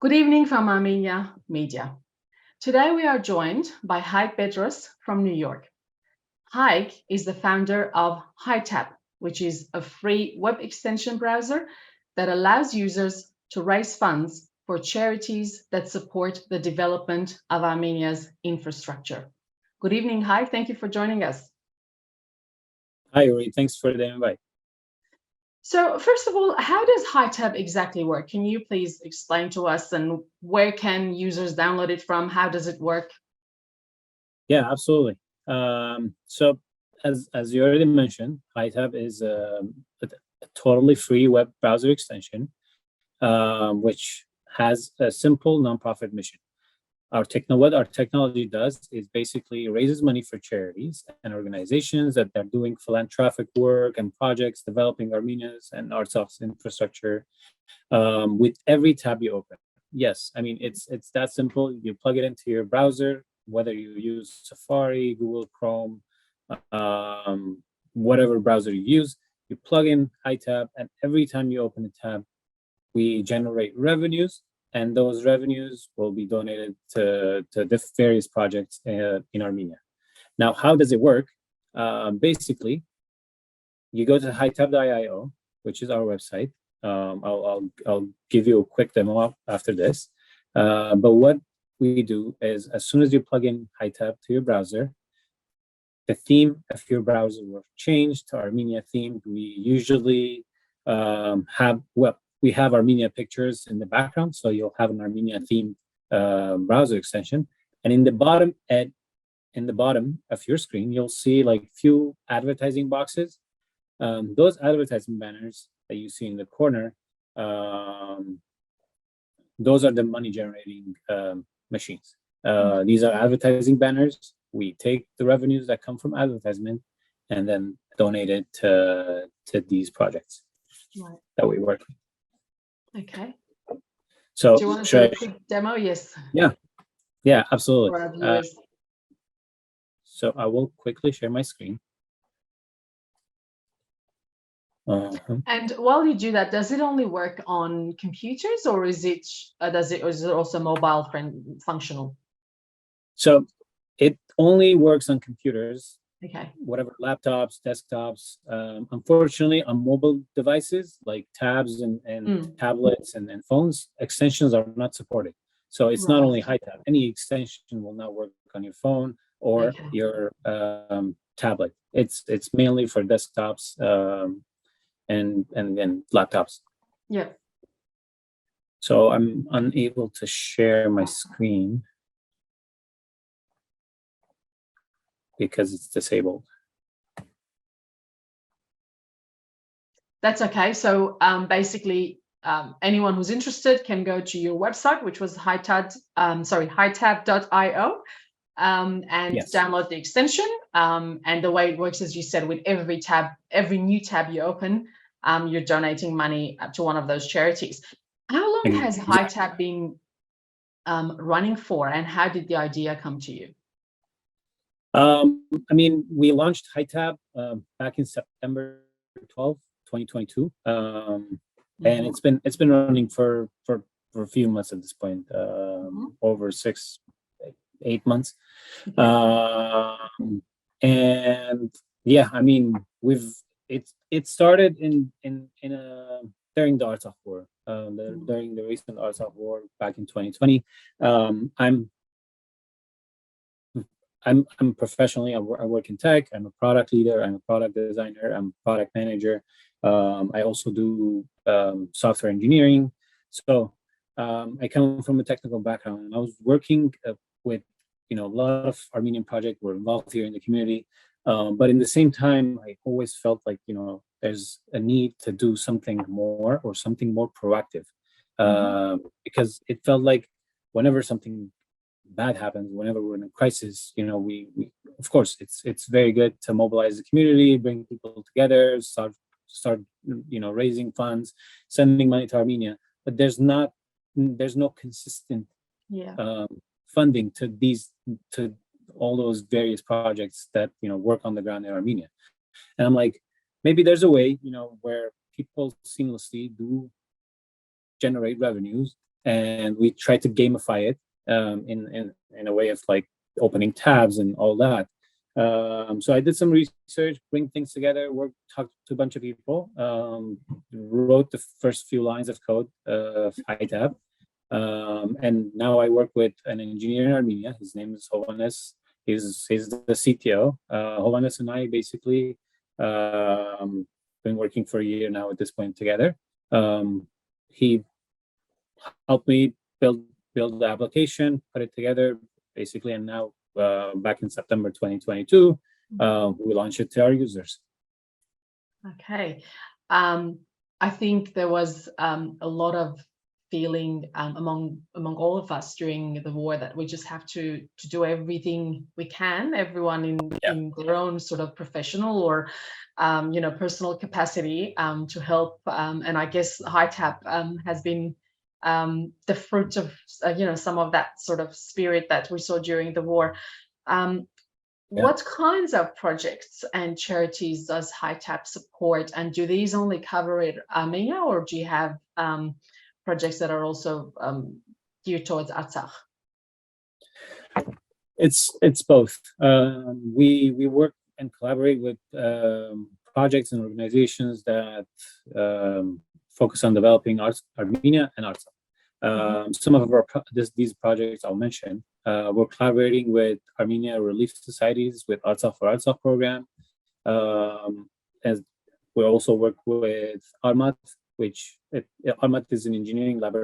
Good evening from Armenia Media. Today we are joined by Haig Bedros from New York. Haig is the founder of HiTab, which is a free web extension browser that allows users to raise funds for charities that support the development of Armenia's infrastructure. Good evening, Haig. Thank you for joining us. Hi, Uri. Thanks for the invite. So first of all, how does HiTab exactly work? Can you please explain to us, and where can users download it from? How does it work? Yeah, absolutely. So as you already mentioned, HiTab is a totally free web browser extension, which has a simple nonprofit mission. What our technology does is basically raises money for charities and organizations that are doing philanthropic work and projects developing Armenia's and Artsakh's infrastructure with every tab you open. Yes, I mean it's that simple. You plug it into your browser, whether you use Safari, Google Chrome, whatever browser you use. You plug in HiTab, and every time you open a tab, we generate revenues, and those revenues will be donated to the various projects in Armenia. Now, how does it work? Basically, you go to hitab.io, which is our website. I'll give you a quick demo after this. But what we do is, as soon as you plug in HiTab to your browser, the theme of your browser will change to Armenia theme. We usually we have Armenia pictures in the background, so you'll have an Armenia themed browser extension. And in the bottom of your screen, you'll see like few advertising boxes. Those advertising banners that you see in the corner, those are the money generating machines. These are advertising banners. We take the revenues that come from advertisement and then donate it to these projects that we work with. Okay. So do you want to do a quick demo? Yes. Yeah, absolutely. So I will quickly share my screen. And while you do that, does it only work on computers, or is it also mobile functional? So it only works on computers. Okay. Whatever, laptops, desktops. Unfortunately, on mobile devices like tabs and tablets and phones, extensions are not supported. So it's not only HiTab. Any extension will not work on your phone or your tablet. It's mainly for desktops and laptops. Yeah. So I'm unable to share my screen because it's disabled. That's okay. So basically, anyone who's interested can go to your website, which was hitab.io, and download the extension. And the way it works, as you said, with every new tab you open, you're donating money to one of those charities. How long has HiTab been running for, and how did the idea come to you? I mean, we launched HiTab back in September 12, 2022, and it's been running for a few months at this point, over 6-8 months. And yeah, I mean, it started during the Artsakh War, during the recent Artsakh War back in 2020. I'm professionally, I work in tech. I'm a product leader. I'm a product designer. I'm a product manager. I also do software engineering. So I come from a technical background, and I was working with a lot of Armenian projects were involved here in the community. But in the same time, I always felt like there's a need to do something more or something more proactive, because it felt like whenever something bad happens, whenever we're in a crisis, we of course it's very good to mobilize the community, bring people together, start raising funds, sending money to Armenia, but there's no consistent funding to all those various projects that work on the ground in Armenia. And I'm like, maybe there's a way where people seamlessly do generate revenues and we try to gamify it in a way of like opening tabs and all that. So I did some research, bring things together, talked to a bunch of people, wrote the first few lines of code of HiTab. And now I work with an engineer in Armenia. His name is Hovannes. He's the CTO. Hovannes and I basically been working for a year now at this point together. He helped me build the application, put it together, basically, and now back in September 2022, we launched it to our users. Okay. I think there was a lot of feeling among all of us during the war that we just have to do everything we can, everyone in their own sort of professional or personal capacity to help. And I guess HiTab has been the fruit of some of that sort of spirit that we saw during the war. What kinds of projects and charities does HiTab support, and do these only cover Armenia, or do you have projects that are also geared towards Artsakh? It's both. We work and collaborate with projects and organizations that focus on developing Armenia and Artsakh. Some of these projects I'll mention. We're collaborating with Armenia Relief Societies with Artsakh for Artsakh program. And we also work with Armat, which Armat is an engineering lab,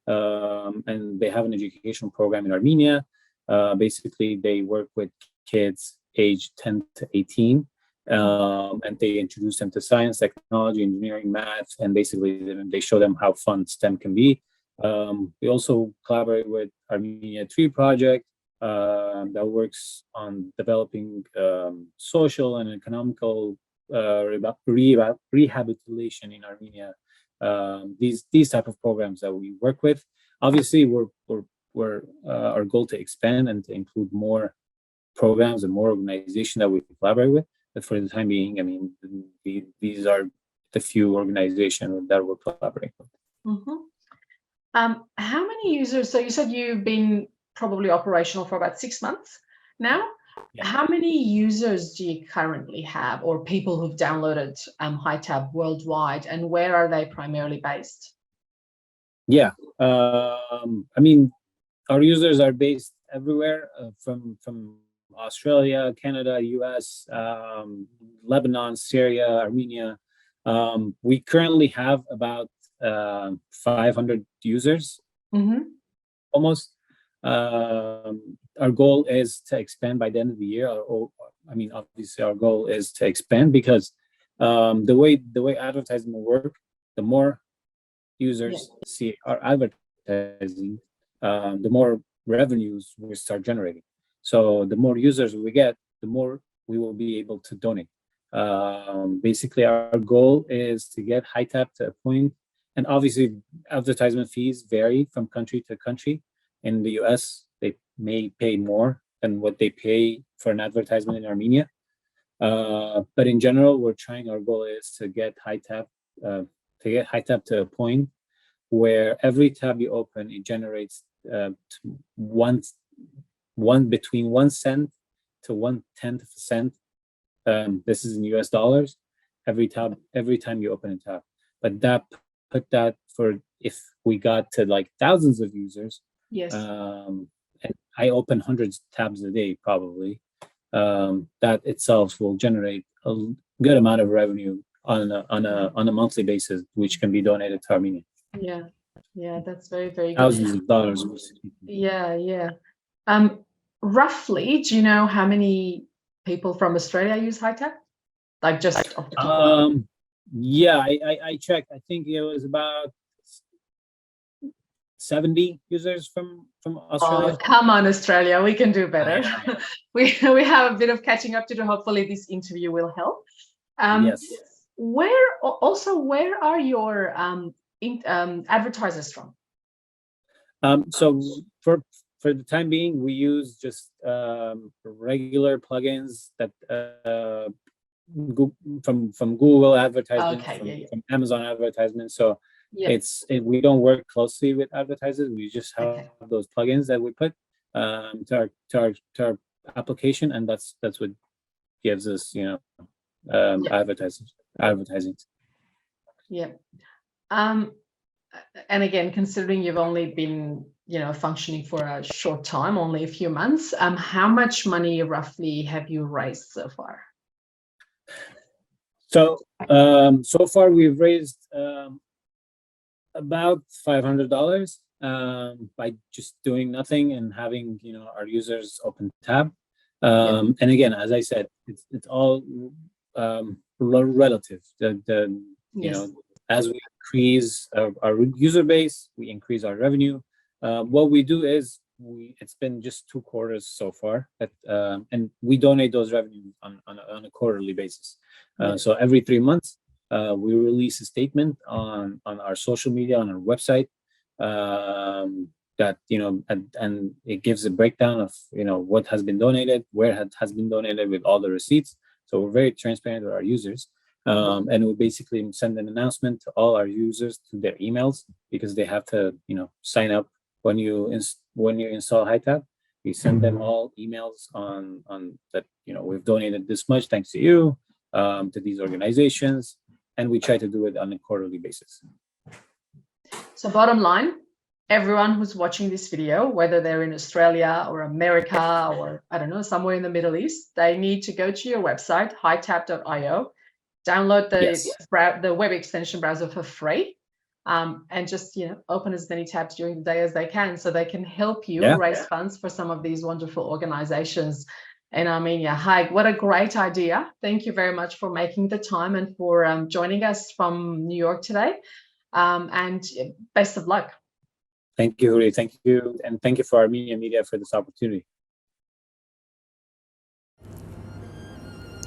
and they have an education program in Armenia. Basically, they work with kids aged 10 to 18, and they introduce them to science, technology, engineering, math, and basically they show them how fun STEM can be. We also collaborate with Armenia Tree Project that works on developing social and economical rehabilitation in Armenia. These type of programs that we work with. Obviously, we're our goal to expand and to include more programs and more organizations that we collaborate with. But for the time being, I mean, these are the few organizations that we're collaborating with. How many users? So you said you've been probably operational for about 6 months now. Yeah. How many users do you currently have, or people who've downloaded HiTab worldwide, and where are they primarily based? Yeah, I mean, our users are based everywhere, from Australia, Canada, US, Lebanon, Syria, Armenia. We currently have about 500 users, almost. Our goal is to expand by the end of the year. I mean, obviously, our goal is to expand because the way advertising will work, the more users see our advertising, the more revenues we start generating. So the more users we get, the more we will be able to donate. Basically, our goal is to get HiTab to a point, and obviously advertisement fees vary from country to country. In the US, they may pay more than what they pay for an advertisement in Armenia. But in general, our goal is to get HiTab to a point where every tab you open, it generates between 1 cent to 1/10 of a cent. This is in US dollars every time you open a tab. But put that for if we got to like thousands of users. Yes. And I open hundreds of tabs a day probably. That itself will generate a good amount of revenue on a monthly basis, which can be donated to Armenia. Yeah, that's very, very good. Thousands of dollars. Yeah. Roughly, do you know how many people from Australia use HiTab? Like just off the top. Yeah, I checked. I think it was about 70 users from Australia. Oh, come on, Australia, we can do better. we have a bit of catching up to do. Hopefully this interview will help. Yes. Where are your advertisers from? So for the time being, we use just regular plugins that from Google advertisements, from Amazon advertisements. So Yep. We don't work closely with advertisers. We just have Okay. those plugins that we put to our application, and that's what gives us Yep. advertising. Yeah. And again, considering you've only been, functioning for a short time, only a few months, how much money roughly have you raised so far? So so far we've raised about $500 by just doing nothing and having our users open tab. And again, as I said, it's all relative. Yes. As we increase our user base, we increase our revenue. What we do is it's been just 2 quarters so far, and we donate those revenues on a quarterly basis. So every 3 months, we release a statement on our social media, on our website, that and it gives a breakdown of what has been donated, where it has been donated, with all the receipts. So we're very transparent with our users, and we basically send an announcement to all our users to their emails, because they have to sign up when you install HiTab. We send them all emails on that we've donated this much thanks to you, to these organizations, and we try to do it on a quarterly basis. So bottom line, everyone who's watching this video, whether they're in Australia or America or I don't know, somewhere in the Middle East, they need to go to your website, hightab.io, download the web extension browser for free, and just open as many tabs during the day as they can, so they can help you raise funds for some of these wonderful organizations in Armenia. Haig, what a great idea. Thank you very much for making the time and for joining us from New York today, and best of luck. Thank you, Huri. Thank you. And thank you for Armenia Media for this opportunity.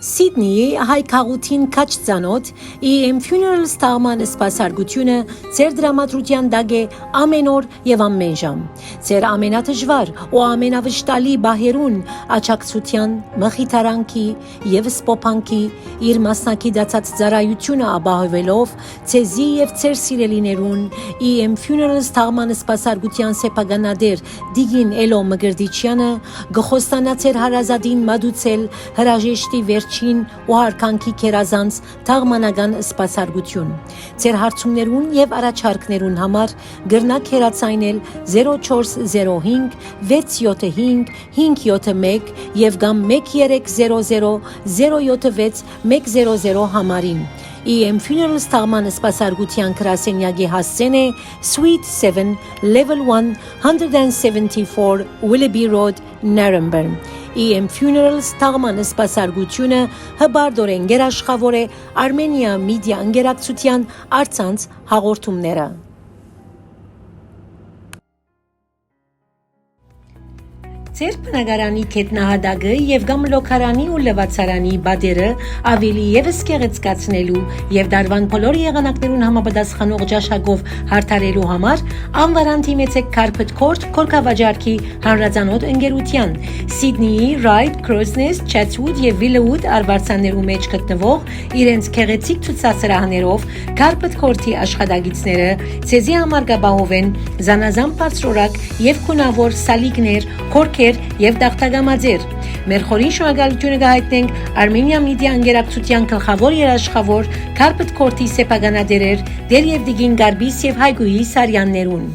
Սիդնեի հայ քաղաքին քաչ ծանոթ EM Funerals տաղման սպասարկությունը ծեր դրամատրության դագ է ամեն օր եւ ամեն ժամ ծեր ամենադժվար ու ամենավշտալի բահերուն աճակցության մխիթարանքի եւ սփոփանքի իր մասնակի դացած ծառայությունը ապահովելով ցեզի եւ ծեր սիրելիներուն EM Funerals տաղման սպասարկության սեփականադեր Դիգին Էլո Մգրդիչյանը գխոստանացեր հարազատին մադուցել հրաժեշտի ու հարկանքի կերազանց թաղմանական սպասարկություն։ Ձեր հարցումներուն եւ առաջարկներուն համար գրնակ հեռացայնել 0405 675 571 եւ կամ 1300 076 100 համարին։ EM Funerals տաղման սպասարկության գրասենյակի հասցեն է Suite 7 Level 1 174 Willoughby Road, Naremburn։ EM Funerals տաղման սպասարկությունը հբարդորեն գերաշխավոր է Armenia Media ընկերակցության առցանց հաղորդումները։ Ձեր բնակարանի կետնահատակը եւ կամ լոքարանի ու լվացարանի բادرը ավելի եւս կեղեցկացնելու եւ դարվան բոլոր եղանակներուն համապատասխանող ճաշակով հարթարելու համար անվարան դիմեցեք Carpet Court Կորկավաճառքի հանրազանոթ ընկերության Սիդնեի, Ryde, Crows Nest, Chatswood եւ Willowwood արվարձաններու մեջ գտնվող իրենց քեղեցիկ ցուցասրահներով Carpet Court-ի աշխատագիցները ցեզի համար կապահովեն զանազան բարձրորակ եւ քունավոր սալիկներ, քորքեր եւ դաղթագամաձեր։ Մեր խորին շնորհակալությունը կհայտնենք Armenia Media ընկերակցության գլխավոր երաշխավոր Carpet Court-ի սեփականադերեր Դեր եւ Դիգին Գարբիս եւ Հայգուի Սարյաններուն։